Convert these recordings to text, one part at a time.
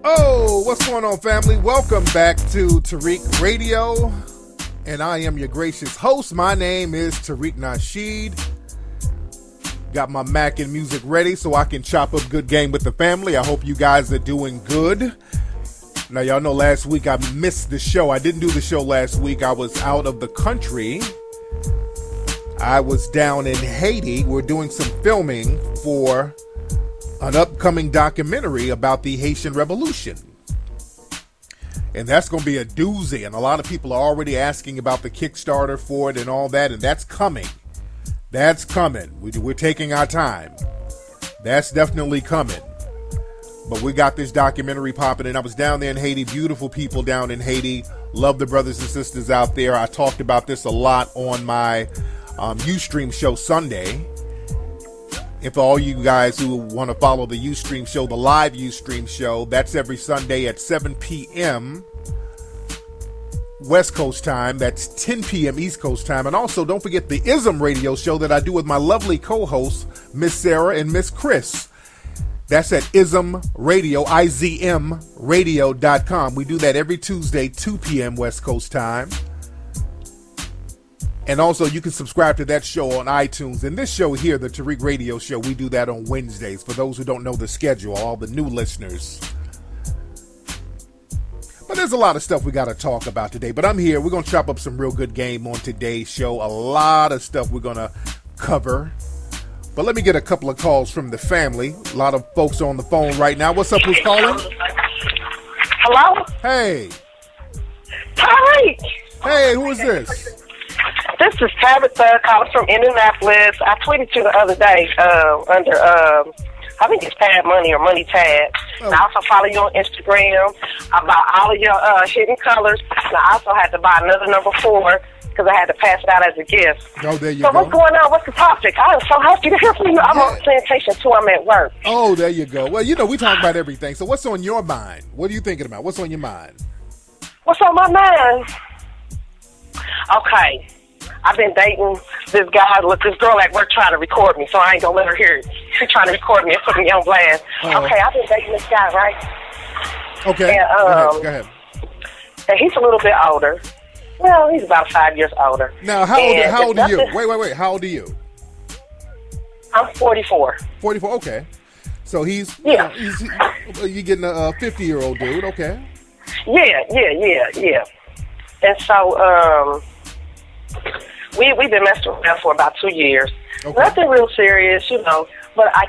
Oh, what's going on, family? Welcome back to Tariq Radio, and I am your gracious host. My name is Tariq Nasheed. Got my Mac and music ready so I can chop up good game with the family. I hope you guys are doing good. Now, y'all know last week I missed the show. I didn't do the show last week. I was out of the country. I was down in Haiti. We're doing some filming for an upcoming documentary about the Haitian Revolution. And that's going to be a doozy. And a lot of people are already asking about the Kickstarter for it and all that. And that's coming. That's coming. We're taking our time. That's definitely coming. But we got this documentary popping. And I was down there in Haiti. Beautiful people down in Haiti. Love the brothers and sisters out there. I talked about this a lot on my Ustream show Sunday. If all you guys who want to follow the Ustream show, the live Ustream show, that's every Sunday at 7 p.m. West Coast time. That's 10 p.m. East Coast time. And also, don't forget the ISM radio show that I do with my lovely co-hosts, Miss Sarah and Miss Chris. That's at ISM Radio, IZMradio.com. We do that every Tuesday, 2 p.m. West Coast time. And also, you can subscribe to that show on iTunes. And this show here, the Tariq Radio Show, we do that on Wednesdays. For those who don't know the schedule, all the new listeners. But there's a lot of stuff we got to talk about today. But I'm here. We're going to chop up some real good game on today's show. A lot of stuff we're going to cover. But let me get a couple of calls from the family. A lot of folks on the phone right now. What's up? Who's calling? Hello? Hey. Tariq! Hey, who is this? This is Tabitha calling from Indianapolis. I tweeted you the other day under, I think it's Tab Money or Money Tab. Oh. I also follow you on Instagram about all of your hidden colors. And I also had to buy another number 4 because I had to pass it out as a gift. Oh, there you go. go. What's going on? What's the topic? I am so happy to hear from you. I'm on plantation too. I'm at work. Oh, there you go. Well, you know, we talk about everything. So what's on your mind? What are you thinking about? What's on your mind? What's on my mind? Okay. I've been dating this guy with this girl at work trying to record me, so I ain't gonna let her hear it. She's trying to record me and put me on blast. Uh-oh. Okay, I've been dating this guy, right? Okay. And, Go ahead. And he's a little bit older. Well, he's about 5 years older. Now, how old are you? Wait. How old are you? I'm 44. 44. Okay. So he's yeah. You getting a 50-year-old dude? Okay. Yeah. And so we've been messing around for about 2 years. Okay. Nothing real serious, you know. But I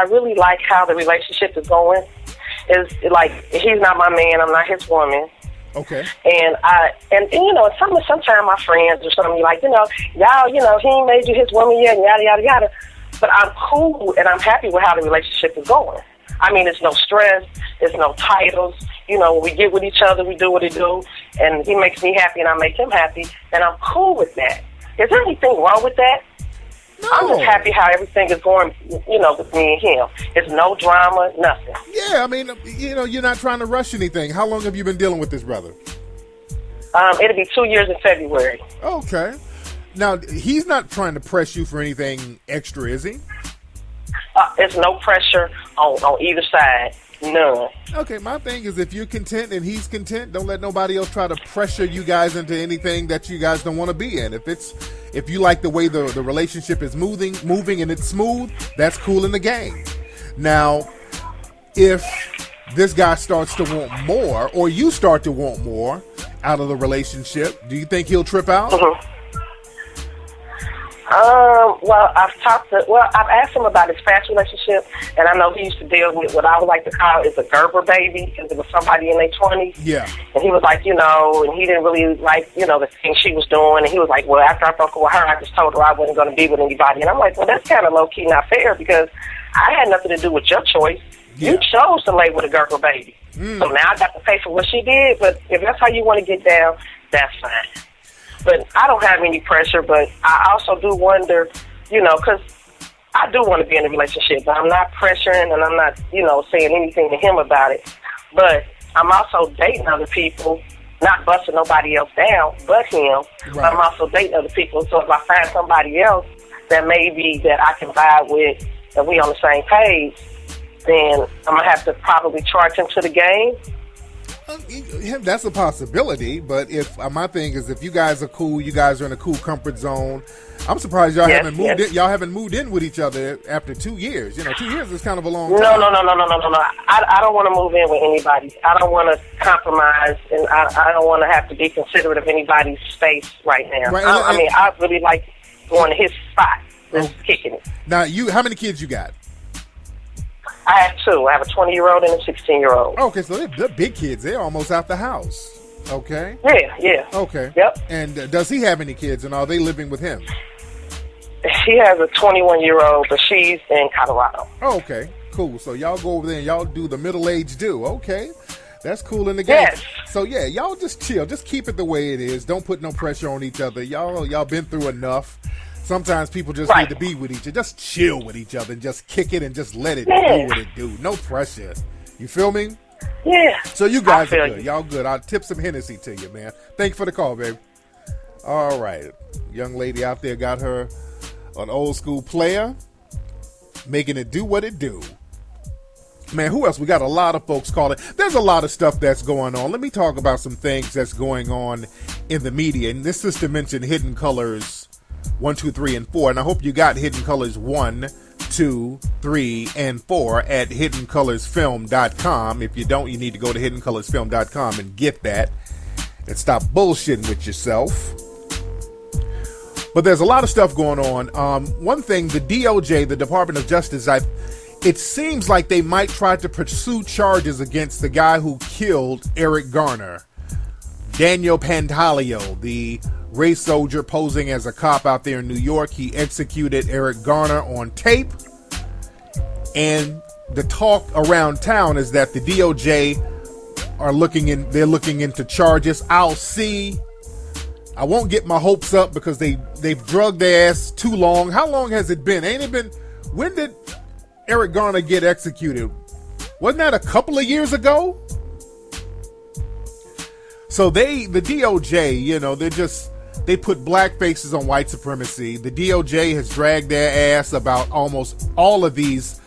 really like how the relationship is going. Is like he's not my man, I'm not his woman. Okay. And you know, sometimes my friends or something like, y'all, he ain't made you his woman yet, and yada yada yada. But I'm cool and I'm happy with how the relationship is going. I mean, it's no stress, it's no titles. You know, when we get with each other, we do what we do, and he makes me happy and I make him happy, and I'm cool with that. Is there anything wrong with that? No. I'm just happy how everything is going, with me and him. It's no drama, nothing. Yeah, I mean, you're not trying to rush anything. How long have you been dealing with this brother? It'll be 2 years in February. Okay. Now, he's not trying to press you for anything extra, is he? There's no pressure on either side. None. Okay, my thing is if you're content and he's content, don't let nobody else try to pressure you guys into anything that you guys don't want to be in. If you like the way the relationship is moving and it's smooth, that's cool in the game. Now, if this guy starts to want more or you start to want more out of the relationship, do you think he'll trip out? Mm-hmm. Well, I've asked him about his past relationship, and I know he used to deal with what I would like to call is a Gerber baby, because it was somebody in their 20s. Yeah. And he was like, and he didn't really like, the things she was doing, and he was like, well, after I broke up with her, I just told her I wasn't going to be with anybody. And I'm like, well, that's kind of low-key not fair, because I had nothing to do with your choice. Yeah. You chose to lay with a Gerber baby. So now I got to pay for what she did, but if that's how you want to get down, that's fine. But I don't have any pressure, but I also do wonder, because I do want to be in a relationship, but I'm not pressuring and I'm not, saying anything to him about it. But I'm also dating other people, not busting nobody else down but him. Right. But I'm also dating other people. So if I find somebody else that maybe that I can vibe with and we on the same page, then I'm gonna have to probably charge him to the game. That's a possibility, but if my thing is, if you guys are cool, you guys are in a cool comfort zone. I'm surprised y'all haven't moved in. Y'all haven't moved in with each other after 2 years. 2 years is kind of a long time. No. I don't want to move in with anybody. I don't want to compromise, and I don't want to have to be considerate of anybody's space right now. Right, I really like going to his spot, just kicking it. Now, how many kids you got? I have two. I have a 20-year-old and a 16-year-old. Okay, so they're big kids. They're almost out the house. Okay. Yeah. Okay. Yep. And does he have any kids, and are they living with him? She has a 21-year-old, but she's in Colorado. Oh, okay. Cool. So y'all go over there and y'all do the middle-aged do. Okay. That's cool in the game. Yes. So, yeah, y'all just chill. Just keep it the way it is. Don't put no pressure on each other. Y'all been through enough. Sometimes people just need to be with each other. Just chill with each other and just kick it and just let it do what it do. No pressure. You feel me? Yeah. So you guys are good. Y'all good. I'll tip some Hennessy to you, man. Thank you for the call, baby. All right. Young lady out there got her an old school player, making it do what it do. Man, who else? We got a lot of folks calling. There's a lot of stuff that's going on. Let me talk about some things that's going on in the media. And this is to mention Hidden Colors 1, 2, 3, and 4. And I hope you got Hidden Colors 1, 2, 3, and 4 at hiddencolorsfilm.com. If you don't, you need to go to hiddencolorsfilm.com and get that and stop bullshitting with yourself. But there's a lot of stuff going on. One thing, the DOJ, the Department of Justice, it seems like they might try to pursue charges against the guy who killed Eric Garner. Daniel Pantaleo, the race soldier posing as a cop out there in New York. He executed Eric Garner on tape. And the talk around town is that the DOJ they're looking into charges. I'll see. I won't get my hopes up because they've drugged their ass too long. How long has it been? When did Eric Garner get executed? Wasn't that a couple of years ago? So the DOJ, they put black faces on white supremacy. The DOJ has dragged their ass about almost all of these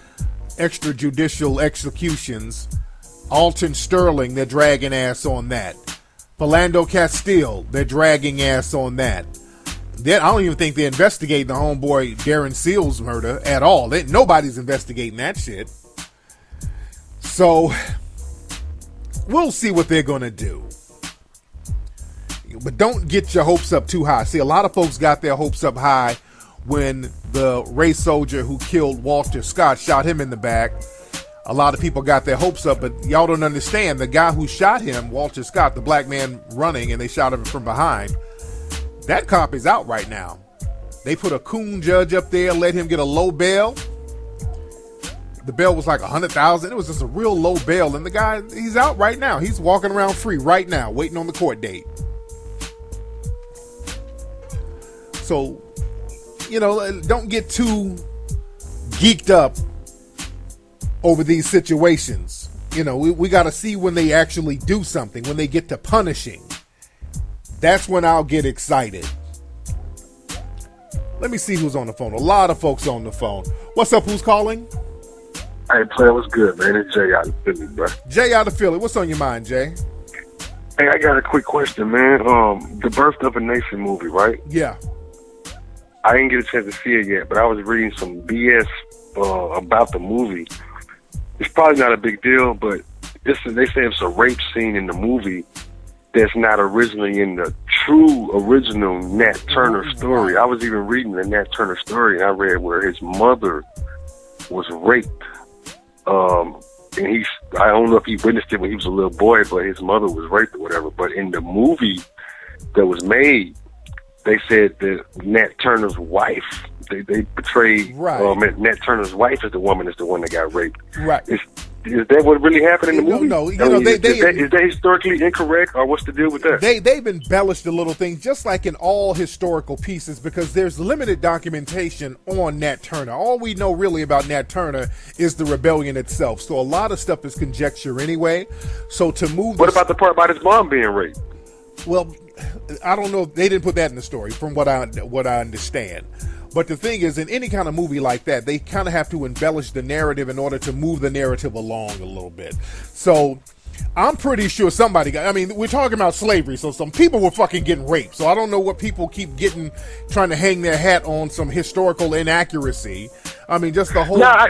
extrajudicial executions. Alton Sterling, they're dragging ass on that. Philando Castile, they're dragging ass on that. I don't even think they're investigating the homeboy Darren Seals murder at all. Nobody's investigating that shit. So, we'll see what they're going to do. But don't get your hopes up too high. See, a lot of folks got their hopes up high when the race soldier who killed Walter Scott shot him in the back. A lot of people got their hopes up, but y'all don't understand. The guy who shot him, Walter Scott, the black man running, and they shot him from behind, that cop is out right now. They put a coon judge up there, let him get a low bail. The bail was like $100,000. It was just a real low bail, and the guy, he's out right now. He's walking around free right now, waiting on the court date. So, don't get too geeked up over these situations. We got to see when they actually do something, when they get to punishing. That's when I'll get excited. Let me see who's on the phone. A lot of folks on the phone. What's up? Who's calling? Hey, player, what's good, man? It's Jay out of Philly, bro. Jay out of Philly. What's on your mind, Jay? Hey, I got a quick question, man. The Birth of a Nation movie, right? Yeah. I didn't get a chance to see it yet, but I was reading some BS about the movie. It's probably not a big deal, but they say it's a rape scene in the movie that's not originally in the true original Nat Turner story. I was even reading the Nat Turner story, and I read where his mother was raped. And I don't know if he witnessed it when he was a little boy, but his mother was raped or whatever. But in the movie that was made, they said that Nat Turner's wife, they portrayed Nat Turner's wife as the one that got raped. Right. Is that what really happened in the movie? No. Is that historically incorrect, or what's the deal with that? They've embellished a little thing, just like in all historical pieces, because there's limited documentation on Nat Turner. All we know really about Nat Turner is the rebellion itself. So a lot of stuff is conjecture anyway. So to move. What about the part about his mom being raped? Well, I don't know. They didn't put that in the story, from what I understand. But the thing is, in any kind of movie like that, they kind of have to embellish the narrative in order to move the narrative along a little bit. So I'm pretty sure somebody got, I mean, we're talking about slavery, so some people were fucking getting raped. So I don't know what people keep trying to hang their hat on some historical inaccuracy. I mean, just the whole... I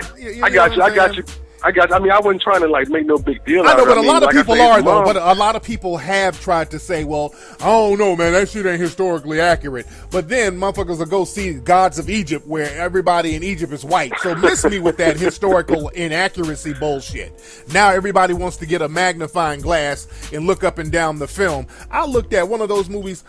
got you. I mean, I wasn't trying to like make no big deal out of it. I know, but a lot of people are though. But a lot of people have tried to say, well, I don't know, man, that shit ain't historically accurate. But then motherfuckers will go see Gods of Egypt, where everybody in Egypt is white. So miss me with that historical inaccuracy bullshit. Now everybody wants to get a magnifying glass and look up and down the film. I looked at one of those movies,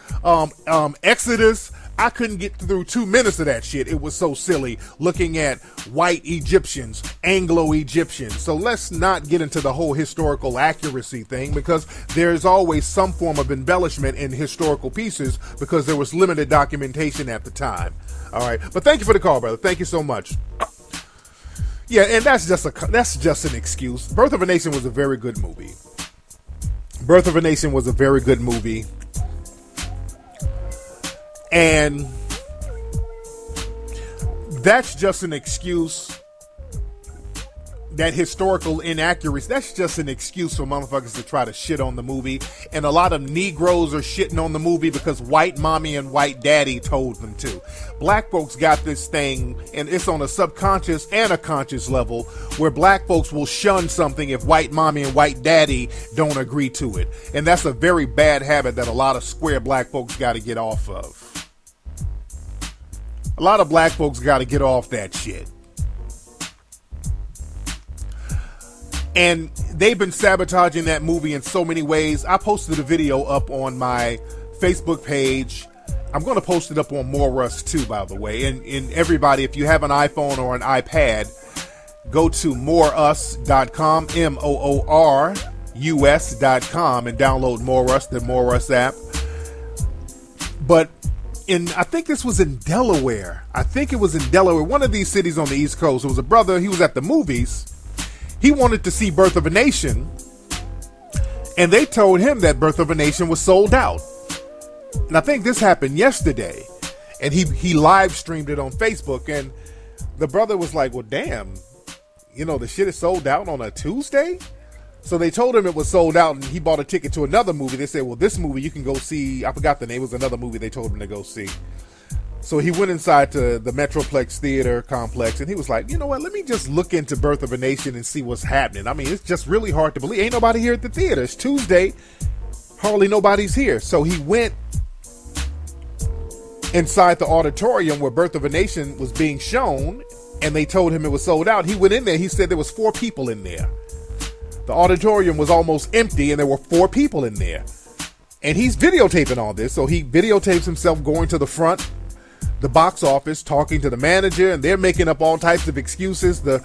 Exodus. I couldn't get through 2 minutes of that shit. It was so silly looking at white Egyptians, Anglo-Egyptians. So let's not get into the whole historical accuracy thing, because there's always some form of embellishment in historical pieces because there was limited documentation at the time. All right. But thank you for the call, brother. Thank you so much. Yeah, and that's just an excuse. Birth of a Nation was a very good movie. Birth of a Nation was a very good movie. And that's just an excuse. That historical inaccuracy, that's just an excuse for motherfuckers to try to shit on the movie. And a lot of Negroes are shitting on the movie because white mommy and white daddy told them to. Black folks got this thing, and it's on a subconscious and a conscious level, where black folks will shun something if white mommy and white daddy don't agree to it. And that's a very bad habit that a lot of square black folks got to get off of. A lot of black folks got to get off that shit. And they've been sabotaging that movie in so many ways. I posted a video up on my Facebook page. I'm going to post it up on More Rust too, by the way. And everybody, if you have an iPhone or an iPad, go to moreus.com, MOORUS.com, and download More Rust, the More Rust app. But I think this was in Delaware. One of these cities on the East Coast. It was a brother. He was at the movies. He wanted to see Birth of a Nation, and they told him that Birth of a Nation was sold out. And I think this happened yesterday, and he live streamed it on Facebook, and the brother was like, well, damn, the shit is sold out on a Tuesday? So they told him it was sold out, and he bought a ticket to another movie. They said, well, this movie you can go see. I forgot the name. It was another movie they told him to go see. So he went inside to the Metroplex Theater complex, and he was like, you know what, let me just look into Birth of a Nation and see what's happening. I mean, it's just really hard to believe. Ain't nobody here at the theater. It's Tuesday. Hardly nobody's here. So he went inside the auditorium where Birth of a Nation was being shown, and they told him it was sold out. He went in there. He said there was 4 people in there. The auditorium was almost empty, and there were 4 people in there. And he's videotaping all this. So he videotapes himself going to the front, the box office, talking to the manager, and they're making up all types of excuses. The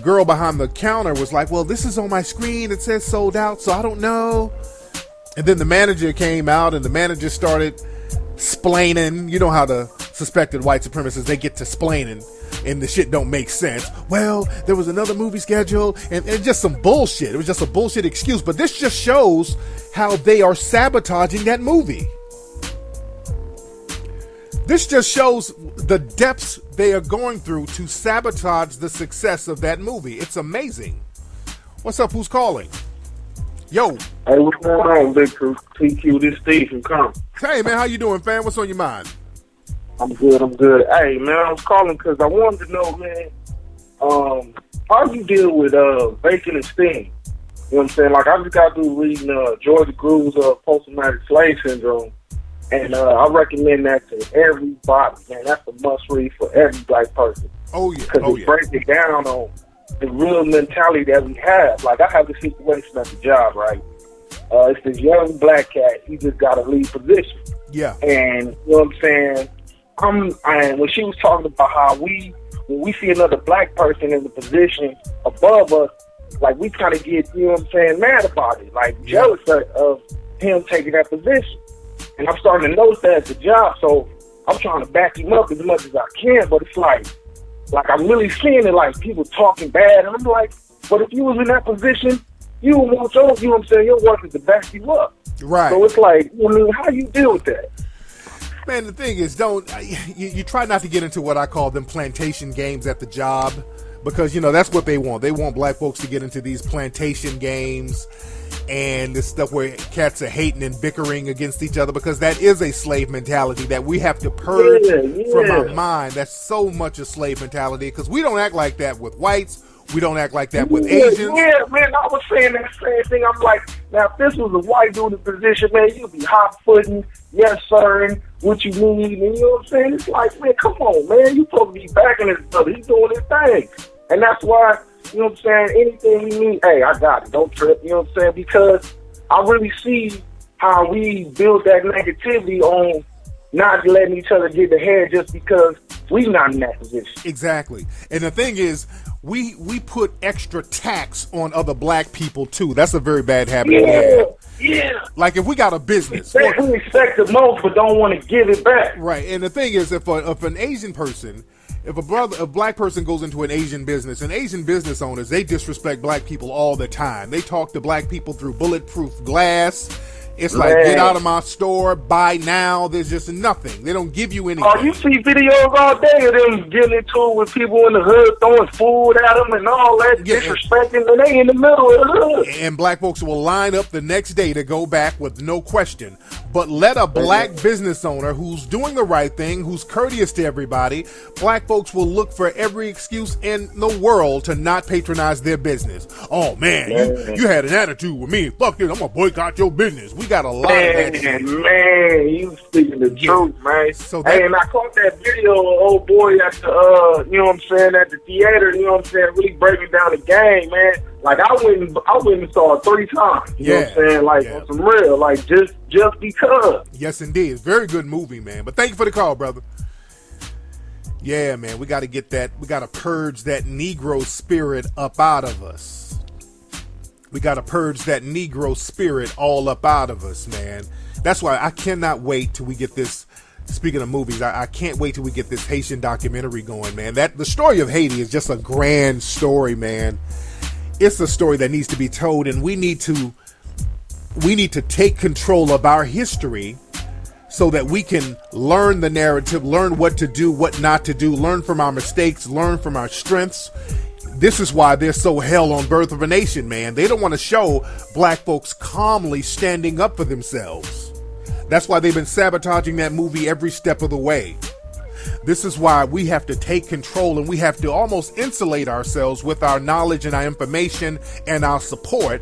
girl behind the counter was like, well, this is on my screen. It says sold out, so I don't know. And then the manager came out, and the manager started splaining. You know how the suspected white supremacists, they get to splaining, and the shit don't make sense. Well, there was another movie scheduled, and just some bullshit. It was just a bullshit excuse. But this just shows how they are sabotaging that movie. This just shows the depths they are going through to sabotage the success of that movie. It's amazing. What's up? Who's calling? Yo. Hey, what's going on, Big Crew? TQ, this Steve from Compton. Hey, man, how you doing, fam? What's on your mind? I'm good. Hey, man, I was calling because I wanted to know, man, how you deal with bacon and steam? You know what I'm saying? Like, I just got through reading Georgia Grew's Post-Traumatic Slave Syndrome, and I recommend that to everybody, man. That's a must-read for every black person. Oh, yeah. Because it breaks it down on the real mentality that we have. Like, I have this situation at the job, right? It's this young black cat. He just got a lead position. Yeah. And, you know what I'm saying? And when she was talking about how when we see another black person in the position above us, like, we kind of get, you know what I'm saying, mad about it. Like, jealous of him taking that position. And I'm starting to notice that at the job, so I'm trying to back him up as much as I can, but it's like I'm really seeing it, like, people talking bad, and I'm like, but if you was in that position, you would want your, you know what I'm saying, your workers to back you up. Right. So it's like, I mean, how you deal with that? Man, the thing is, you try not to get into what I call them plantation games at the job, because that's what they want. They want black folks to get into these plantation games and this stuff where cats are hating and bickering against each other, because that is a slave mentality that we have to purge from our mind. That's so much a slave mentality, because we don't act like that with whites. We don't act like that with Asians. Yeah, man, I was saying that same thing. I'm like, now, if this was a white dude in position, man, you'd be hot-footing, yes, sir, and what you need, and you know what I'm saying? It's like, man, come on, man, you supposed to be backing his brother. He's doing his thing. And that's why, you know what I'm saying, anything he needs, hey, I got it, don't trip, you know what I'm saying? Because I really see how we build that negativity on not letting each other get ahead just because we not in that position. Exactly. And the thing is, we put extra tax on other black people too. That's a very bad habit we have. Yeah. Like if we got a business, we respect the most but don't want to give it back. Right. And the thing is, if an Asian person, if a black person goes into an Asian business, and Asian business owners, they disrespect black people all the time. They talk to black people through bulletproof glass. It's like, get out of my store, buy now. There's just nothing. They don't give you anything. Oh, you see videos all day of them getting into it with people in the hood, throwing food at them and all that, disrespecting, and they in the middle of the hood. And black folks will line up the next day to go back with no question. But let a black business owner who's doing the right thing, who's courteous to everybody, black folks will look for every excuse in the world to not patronize their business. Oh, man, you had an attitude with me. Fuck this, I'm going to boycott your business. We got a lot of that shit. Man, you speaking the truth, man. So and I caught that video of an old boy at the, you know what I'm saying, at the theater, you know what I'm saying, really breaking down the game, man. Like, I went and saw it 3 times. You know what I'm saying? Like, on some real, like, just because. Yes, indeed. It's a very good movie, man. But thank you for the call, brother. Yeah, man, we got to get that, we got to purge that Negro spirit up out of us. We got to purge that Negro spirit all up out of us, man. That's why I cannot wait till we get this. Speaking of movies, I can't wait till we get this Haitian documentary going, man. The story of Haiti is just a grand story, man. It's a story that needs to be told, and we need to take control of our history so that we can learn the narrative, learn what to do, what not to do, learn from our mistakes, learn from our strengths. This is why they're so hell on Birth of a Nation, man. They don't want to show black folks calmly standing up for themselves. That's why they've been sabotaging that movie every step of the way. This is why we have to take control, and we have to almost insulate ourselves with our knowledge and our information and our support,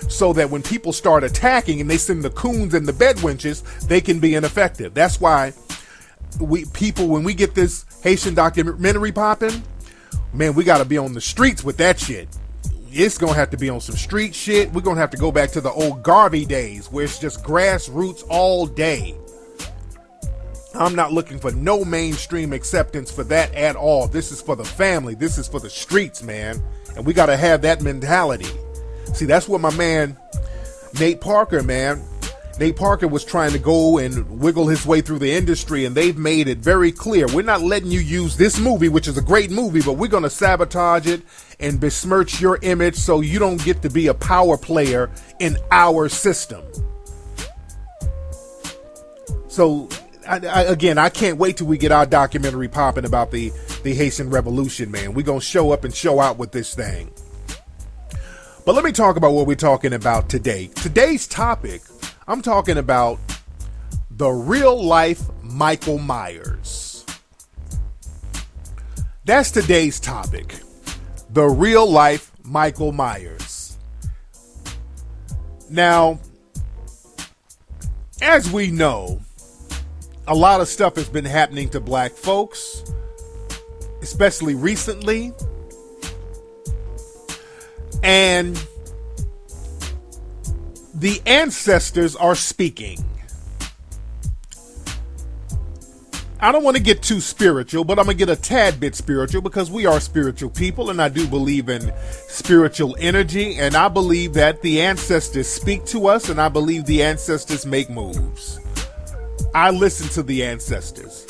so that when people start attacking and they send the coons and the bedwenches, they can be ineffective. That's why when we get this Haitian documentary popping, man, we got to be on the streets with that shit. It's going to have to be on some street shit. We're going to have to go back to the old Garvey days where it's just grassroots all day. I'm not looking for no mainstream acceptance for that at all. This is for the family. This is for the streets, man. And we got to have that mentality. See, that's what my man, Nate Parker, man. Nate Parker was trying to go and wiggle his way through the industry, and they've made it very clear. We're not letting you use this movie, which is a great movie, but we're going to sabotage it and besmirch your image so you don't get to be a power player in our system. So, I can't wait till we get our documentary popping about the Haitian Revolution, man. We're going to show up and show out with this thing. But let me talk about what we're talking about today. Today's topic, I'm talking about the real life Michael Myers. That's today's topic. The real life Michael Myers. Now, as we know, a lot of stuff has been happening to black folks, especially recently. And the ancestors are speaking. I don't want to get too spiritual, but I'm going to get a tad bit spiritual because we are spiritual people, and I do believe in spiritual energy, and I believe that the ancestors speak to us, and I believe the ancestors make moves. I listen to the ancestors.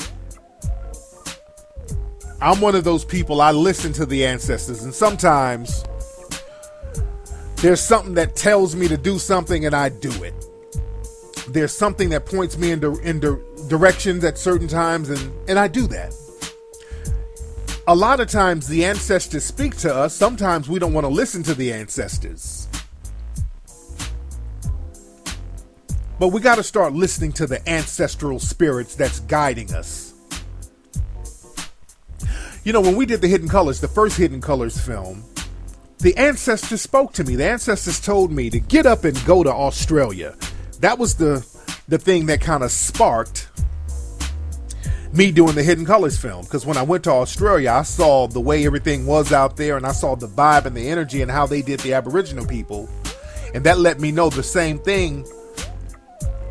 I'm one of those people, I listen to the ancestors, and sometimes there's something that tells me to do something and I do it. There's something that points me in directions at certain times, and I do that. A lot of times the ancestors speak to us. Sometimes we don't want to listen to the ancestors. But we got to start listening to the ancestral spirits that's guiding us. You know, when we did the Hidden Colors, the first Hidden Colors film, the ancestors spoke to me. The ancestors told me to get up and go to Australia. That was the thing that kind of sparked me doing the Hidden Colors film. Because when I went to Australia, I saw the way everything was out there, and I saw the vibe and the energy and how they did the Aboriginal people. And that let me know the same thing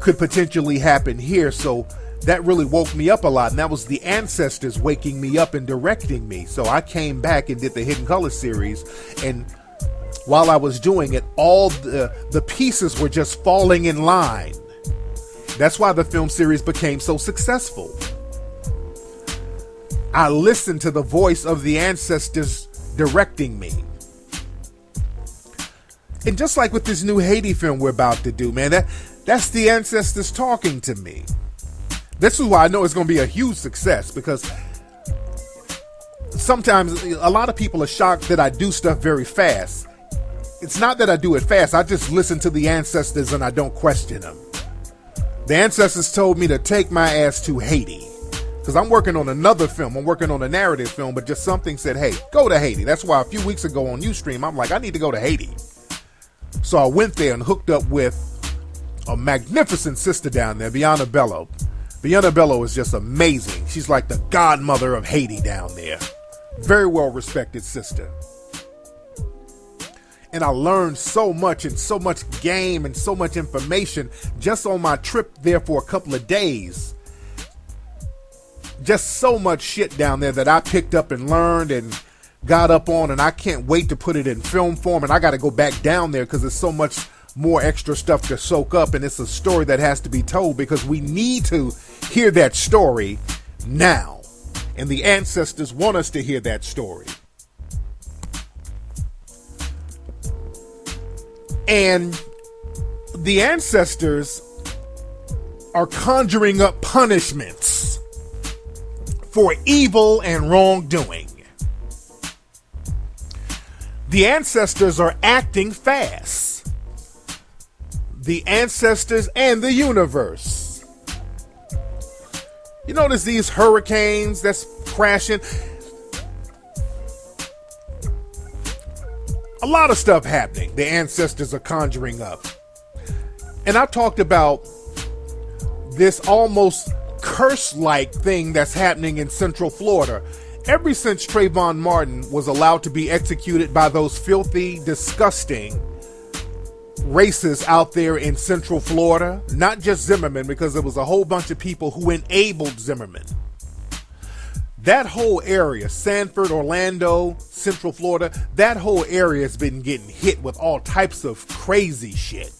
could potentially happen here. So that really woke me up a lot, and that was the ancestors waking me up and directing me. So I came back and did the Hidden Colors series, and while I was doing it, all the pieces were just falling in line. That's why the film series became so successful. I listened to the voice of the ancestors directing me. And just like with this new Haiti film we're about to do, man, that's the ancestors talking to me. This is why I know it's going to be a huge success, because sometimes a lot of people are shocked that I do stuff very fast. It's not that I do it fast. I just listen to the ancestors and I don't question them. The ancestors told me to take my ass to Haiti, because I'm working on another film. I'm working on a narrative film, but just something said, hey, go to Haiti. That's why a few weeks ago on Ustream, I'm like, I need to go to Haiti. So I went there and hooked up with a magnificent sister down there, Biana Bello. Biana Bello is just amazing. She's like the godmother of Haiti down there. Very well respected sister. And I learned so much and so much game and so much information just on my trip there for a couple of days. Just so much shit down there that I picked up and learned and got up on, and I can't wait to put it in film form. And I got to go back down there because there's so much more extra stuff to soak up, and it's a story that has to be told, because we need to hear that story now, and the ancestors want us to hear that story. And the ancestors are conjuring up punishments for evil and wrongdoing. The ancestors are acting fast. The ancestors and the universe. You notice these hurricanes that's crashing? A lot of stuff happening. The ancestors are conjuring up. And I talked about this almost curse-like thing that's happening in Central Florida. Ever since Trayvon Martin was allowed to be executed by those filthy, disgusting racists out there in Central Florida, not just Zimmerman, because there was a whole bunch of people who enabled Zimmerman. That whole area, Sanford, Orlando, Central Florida, that whole area has been getting hit with all types of crazy shit.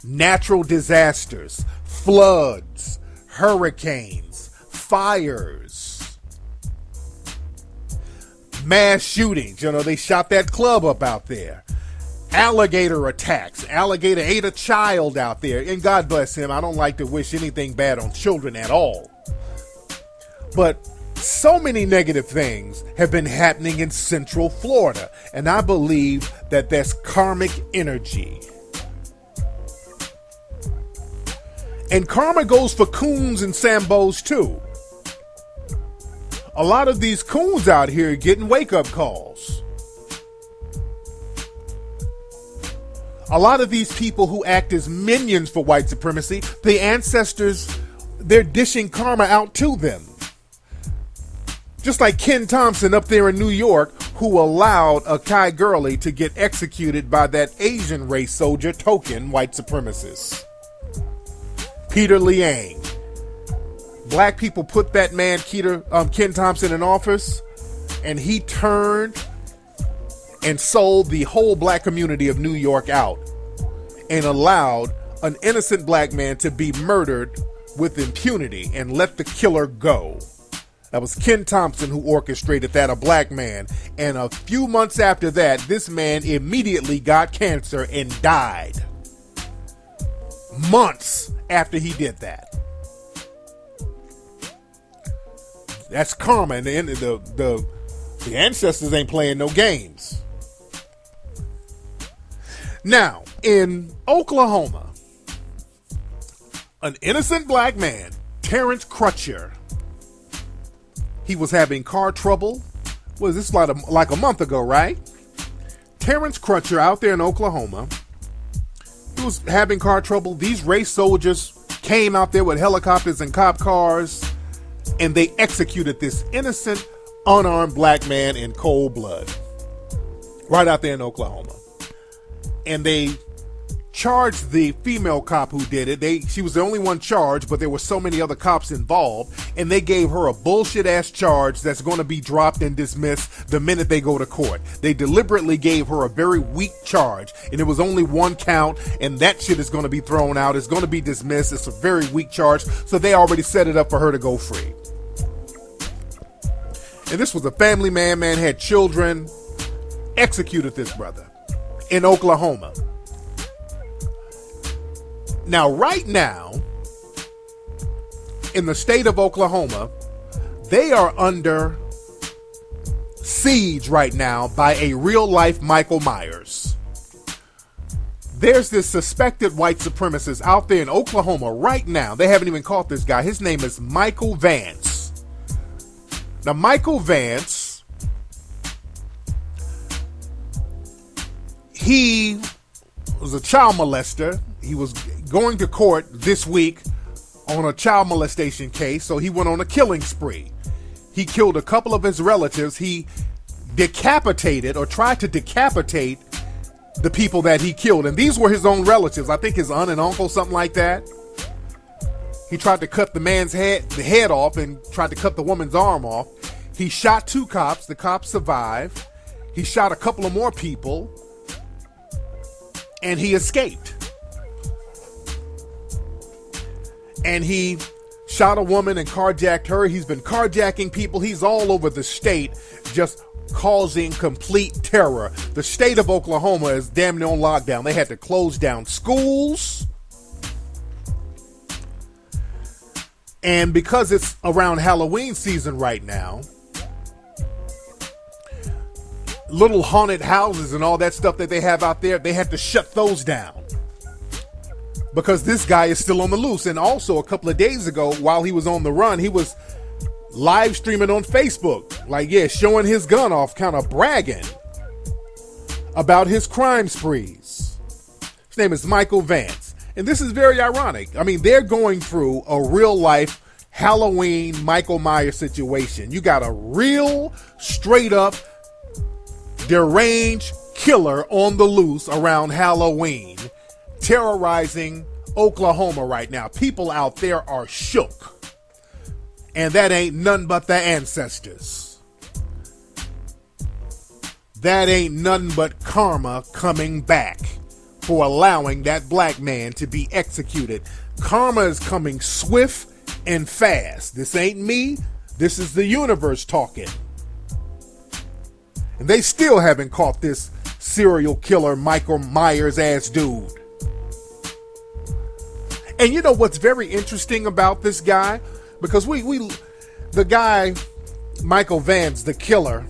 Natural disasters, floods, hurricanes, fires, mass shootings. You know, they shot that club up out there. Alligator attacks. Alligator ate a child out there. And God bless him. I don't like to wish anything bad on children at all. But so many negative things have been happening in Central Florida. And I believe that that's karmic energy. And karma goes for coons and sambos too. A lot of these coons out here are getting wake-up calls. A lot of these people who act as minions for white supremacy, the ancestors, they're dishing karma out to them. Just like Ken Thompson up there in New York, who allowed a Kai Gurley to get executed by that Asian race soldier token white supremacist. Peter Liang. Black people put that man, Ken Thompson, in office, and he turned and sold the whole black community of New York out and allowed an innocent black man to be murdered with impunity and let the killer go. That was Ken Thompson who orchestrated that, a black man. And a few months after that, this man immediately got cancer and died. Months after he did that. That's karma, and the ancestors ain't playing no games. Now, in Oklahoma, an innocent black man, Terrence Crutcher, he was having car trouble. Was this like a month ago, right? Terrence Crutcher out there in Oklahoma, he was having car trouble. These race soldiers came out there with helicopters and cop cars, and they executed this innocent, unarmed black man in cold blood right out there in Oklahoma. And they charged the female cop who did it. She was the only one charged, but there were so many other cops involved, and they gave her a bullshit ass charge that's going to be dropped and dismissed the minute they go to court. They deliberately gave her a very weak charge, and it was only one count, and that shit is going to be thrown out. It's going to be dismissed. It's a very weak charge, so they already set it up for her to go free. And this was a family man had children, executed this brother in Oklahoma. Now, right now, in the state of Oklahoma, they are under siege right now by a real-life Michael Myers. There's this suspected white supremacist out there in Oklahoma right now. They haven't even caught this guy. His name is Michael Vance. Now, Michael Vance, he was a child molester. He was going to court this week on a child molestation case, so he went on a killing spree. He killed a couple of his relatives. He decapitated or tried to decapitate the people that he killed, and these were his own relatives. I think his aunt and uncle, something like that. He tried to cut the man's the head off and tried to cut the woman's arm off. He shot 2 cops. The cops survived. He shot a couple of more people, and he escaped. And he shot a woman and carjacked her. He's been carjacking people. He's all over the state, just causing complete terror. The state of Oklahoma is damn near on lockdown. They had to close down schools. And because it's around Halloween season right now, little haunted houses and all that stuff that they have out there, they had to shut those down because this guy is still on the loose. And also a couple of days ago, while he was on the run, he was live streaming on Facebook, showing his gun off, kind of bragging about his crime sprees. His name is Michael Vance. And this is very ironic. I mean, they're going through a real life Halloween Michael Myers situation. You got a real straight up deranged killer on the loose around Halloween, terrorizing Oklahoma right now. People out there are shook. And that ain't none but the ancestors. That ain't none but karma coming back for allowing that black man to be executed. Karma is coming swift and fast. This ain't me. This is the universe talking. And they still haven't caught this serial killer Michael Myers ass dude. And you know what's very interesting about this guy? Because the guy, Michael Vance, the killer,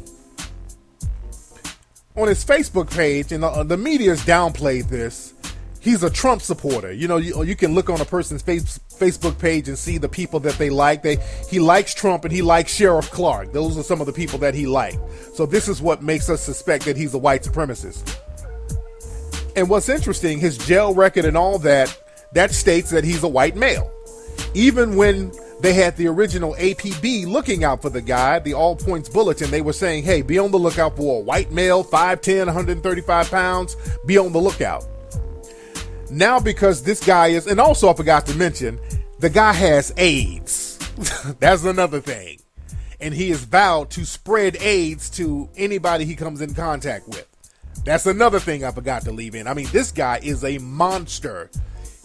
on his Facebook page, and the media's downplayed this, he's a Trump supporter. You know, you can look on a person's Facebook page and see the people that they like. He likes Trump and he likes Sheriff Clark. Those are some of the people that he liked. So this is what makes us suspect that he's a white supremacist. And what's interesting, his jail record and all that states that he's a white male. Even when they had the original APB looking out for the guy, the All Points Bulletin, they were saying, hey, be on the lookout for a white male, 5'10", 135 pounds, be on the lookout. Now, because this guy is, and also I forgot to mention, the guy has AIDS. That's another thing. And he is vowed to spread AIDS to anybody he comes in contact with. That's another thing I forgot to leave in. I mean, this guy is a monster.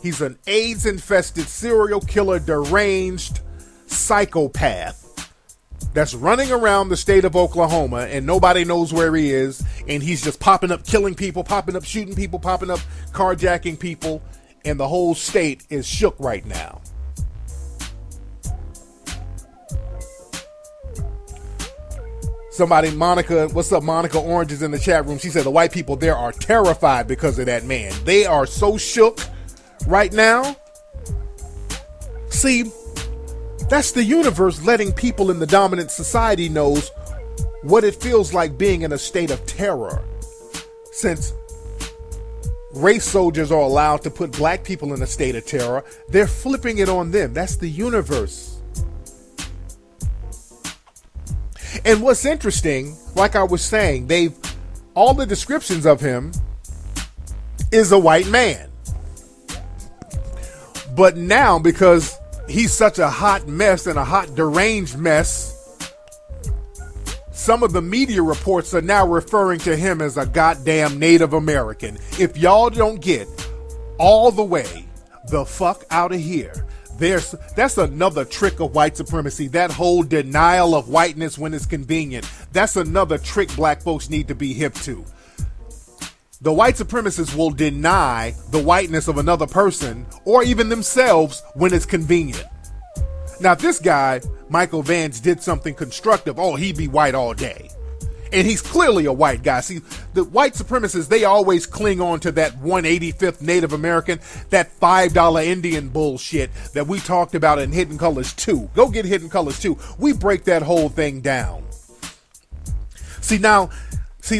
He's an AIDS-infested serial killer, deranged psychopath that's running around the state of Oklahoma, and nobody knows where he is, and he's just popping up, killing people, popping up, shooting people, popping up, carjacking people, and the whole state is shook right now. Somebody, Monica, what's up? Monica Orange is in the chat room. She said the white people there are terrified because of that man. They are so shook right now. See, that's the universe letting people in the dominant society knows what it feels like being in a state of terror. Since race soldiers are allowed to put black people in a state of terror, they're flipping it on them. That's the universe. And what's interesting, like I was saying, all the descriptions of him is a white man. But now, because he's such a hot mess and a hot deranged mess, some of the media reports are now referring to him as a goddamn Native American. If y'all don't get all the way the fuck out of here, that's another trick of white supremacy. That whole denial of whiteness when it's convenient. That's another trick black folks need to be hip to. The white supremacists will deny the whiteness of another person or even themselves when it's convenient. Now, if this guy, Michael Vance, did something constructive, he'd be white all day. And he's clearly a white guy. See, the white supremacists, they always cling on to that 185th Native American, that $5 Indian bullshit that we talked about in Hidden Colors 2. Go get Hidden Colors 2. We break that whole thing down. See,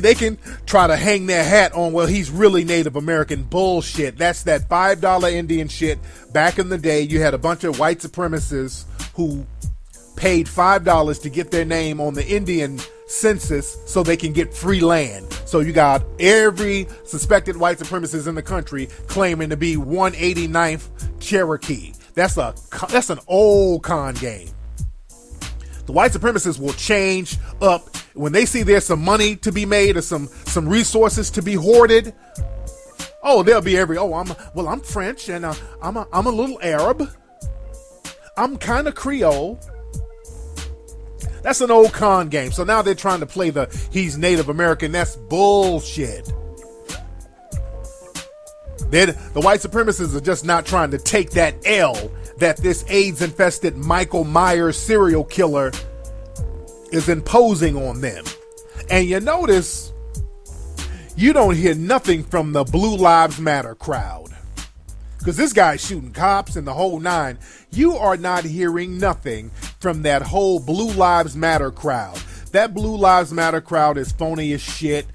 they can try to hang their hat on, well, he's really Native American bullshit. That's that $5 Indian shit. Back in the day, you had a bunch of white supremacists who paid $5 to get their name on the Indian census so they can get free land. So you got every suspected white supremacist in the country claiming to be 189th Cherokee. That's an old con game. The white supremacists will change up when they see there's some money to be made or some resources to be hoarded. They'll be I'm French and I'm a little Arab. I'm kind of Creole. That's an old con game. So now they're trying to play he's Native American. That's bullshit. The white supremacists are just not trying to take that L that this AIDS-infested Michael Myers serial killer is imposing on them. And you notice, you don't hear nothing from the Blue Lives Matter crowd. Because this guy's shooting cops and the whole nine. You are not hearing nothing from that whole Blue Lives Matter crowd. That Blue Lives Matter crowd is phony as shit.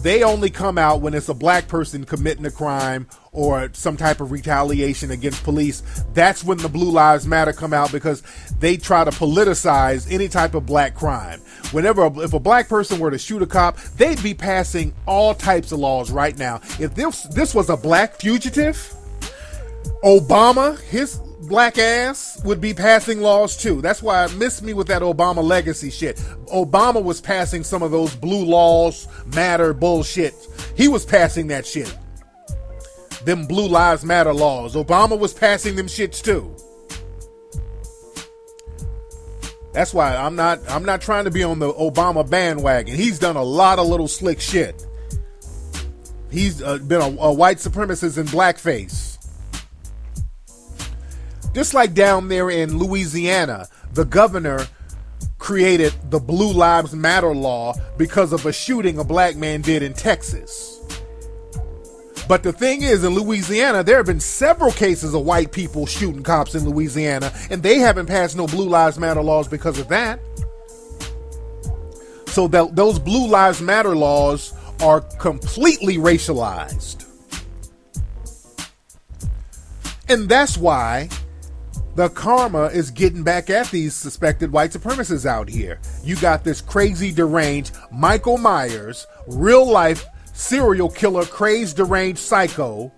They only come out when it's a black person committing a crime or some type of retaliation against police. That's when the Blue Lives Matter come out, because they try to politicize any type of black crime. If a black person were to shoot a cop, they'd be passing all types of laws right now. If this was a black fugitive, Obama, his black ass, would be passing laws too. That's why it missed me with that Obama legacy shit. Obama was passing some of those blue laws matter bullshit. He was passing that shit. Them Blue Lives Matter laws. Obama was passing them shits too. That's why I'm not trying to be on the Obama bandwagon. He's done a lot of little slick shit. He's been a white supremacist in blackface. Just like down there in Louisiana, the governor created the Blue Lives Matter law because of a shooting a black man did in Texas. But the thing is, in Louisiana, there have been several cases of white people shooting cops in Louisiana, and they haven't passed no Blue Lives Matter laws because of that. So those Blue Lives Matter laws are completely racialized. And that's why the karma is getting back at these suspected white supremacists out here. You got this crazy, deranged Michael Myers, real life serial killer, crazed, deranged psycho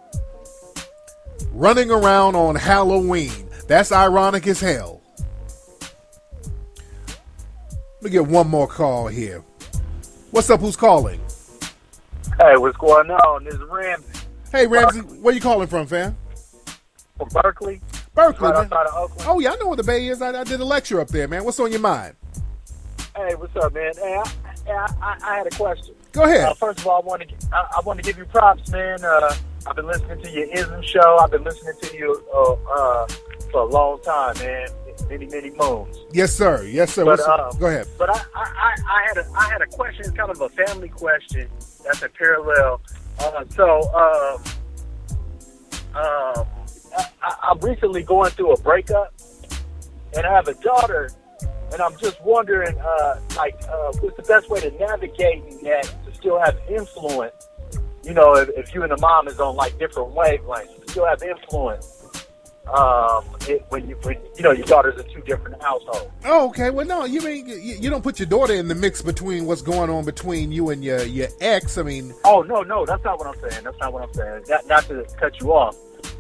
running around on Halloween. That's ironic as hell. Let me get one more call here. What's up? Who's calling? Hey, what's going on? This is Ramsey. Hey, Ramsey. Where you calling from, fam? From Berkeley. Berkeley, right man. outside of Oakland. Oh, yeah, I know where the Bay is. I did a lecture up there, man. What's on your mind? Hey, what's up, man? Hey, I had a question. Go ahead. First of all, I want to give you props, man. I've been listening to your ism show. I've been listening to you for a long time, man. many moons. Yes, sir. Yes, sir. But, Go ahead. But I had a question, kind of a family question that's a parallel. I'm recently going through a breakup, and I have a daughter, and I'm just wondering, what's the best way to navigate that to still have influence? You know, if you and the mom is on like different wavelengths, to still have influence. When your daughter's in two different households. Oh, okay. Well, no, you mean you don't put your daughter in the mix between what's going on between you and your ex. I mean, oh no, that's not what I'm saying. Not to cut you off.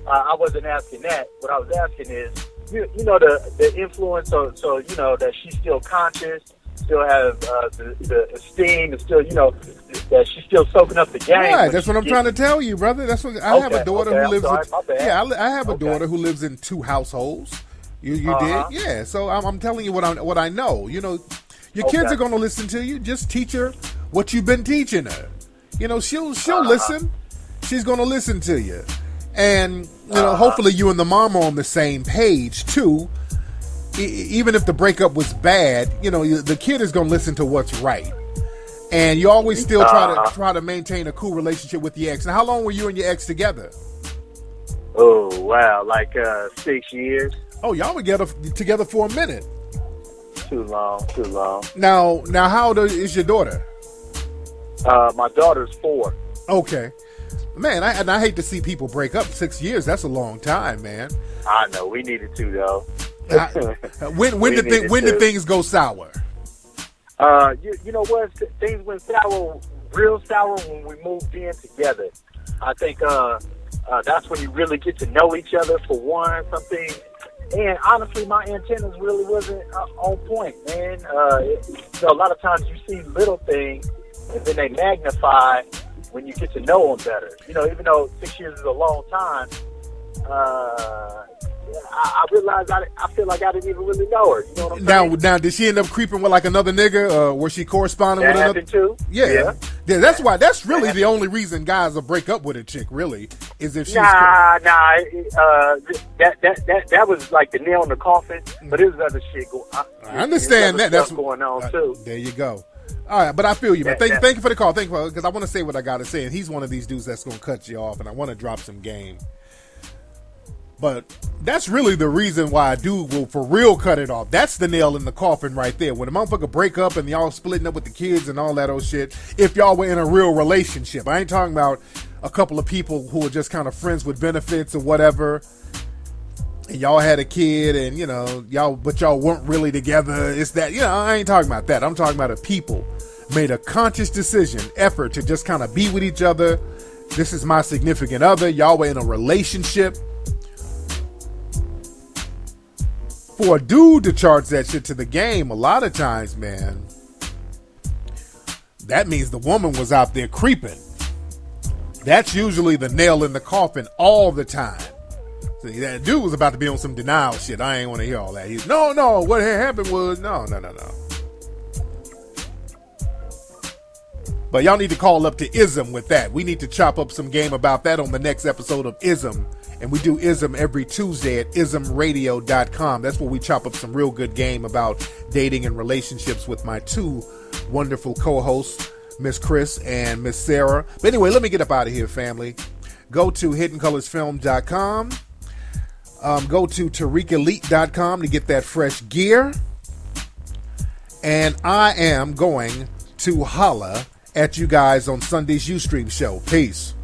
I wasn't asking that. What I was asking is, you know, the influence. So you know that she's still conscious, still have the esteem, and still, you know, that she's still soaking up the game. Right, that's what I'm trying to tell you, brother. That's what I have a daughter who lives. My bad. Yeah, I have a daughter who lives in two households. You did, yeah. So I'm telling you what I know. You know, your kids are going to listen to you. Just teach her what you've been teaching her. You know, she'll listen. She's going to listen to you, and you know, hopefully you and the mom are on the same page too. Even if the breakup was bad, you know, the kid is going to listen to what's right. And you always still try to maintain a cool relationship with the ex. Now, how long were you and your ex together? Oh, wow, like 6 years. Oh, y'all were together for a minute. Too long. Now, how old is your daughter? My daughter's 4. Okay. Man, I hate to see people break up. 6 years, that's a long time, man. I know, we needed to, though. When did things go sour? You know what? Things went real sour when we moved in together. I think that's when you really get to know each other for one. Something, and honestly, my antennas really wasn't on point, man. A lot of times you see little things, and then they magnify when you get to know them better. You know, even though 6 years is a long time, I realized I feel like I didn't even really know her. You know what I'm saying? Now, did she end up creeping with like another nigga? Was she corresponding with another? That happened too. Yeah. That's why. That's really the only reason guys will break up with a chick. Really, is if she's that was like the nail in the coffin. But there's other shit going. I understand that. That's going on too. There you go. All right, but I feel you, man. Thank you for the call. Thank you, because I want to say what I got to say. And he's one of these dudes that's going to cut you off, and I want to drop some game. But that's really the reason why a dude will for real cut it off. That's the nail in the coffin right there. When a motherfucker break up and y'all splitting up with the kids and all that old shit, if y'all were in a real relationship. I ain't talking about a couple of people who are just kind of friends with benefits or whatever. And y'all had a kid and, you know, y'all weren't really together. It's that, you know, I ain't talking about that. I'm talking about a people made a conscious decision, effort to just kind of be with each other. This is my significant other. Y'all were in a relationship. For a dude to charge that shit to the game, a lot of times, man, that means the woman was out there creeping. That's usually the nail in the coffin all the time. See, that dude was about to be on some denial shit. I ain't want to hear all that. He's, no, what had happened was, no. But y'all need to call up to ISM with that. We need to chop up some game about that on the next episode of ISM. And we do ISM every Tuesday at ismradio.com. That's where we chop up some real good game about dating and relationships with my two wonderful co-hosts, Miss Chris and Miss Sarah. But anyway, let me get up out of here, family. Go to hiddencolorsfilm.com. Go to tariqelite.com to get that fresh gear. And I am going to holla at you guys on Sunday's Ustream show. Peace.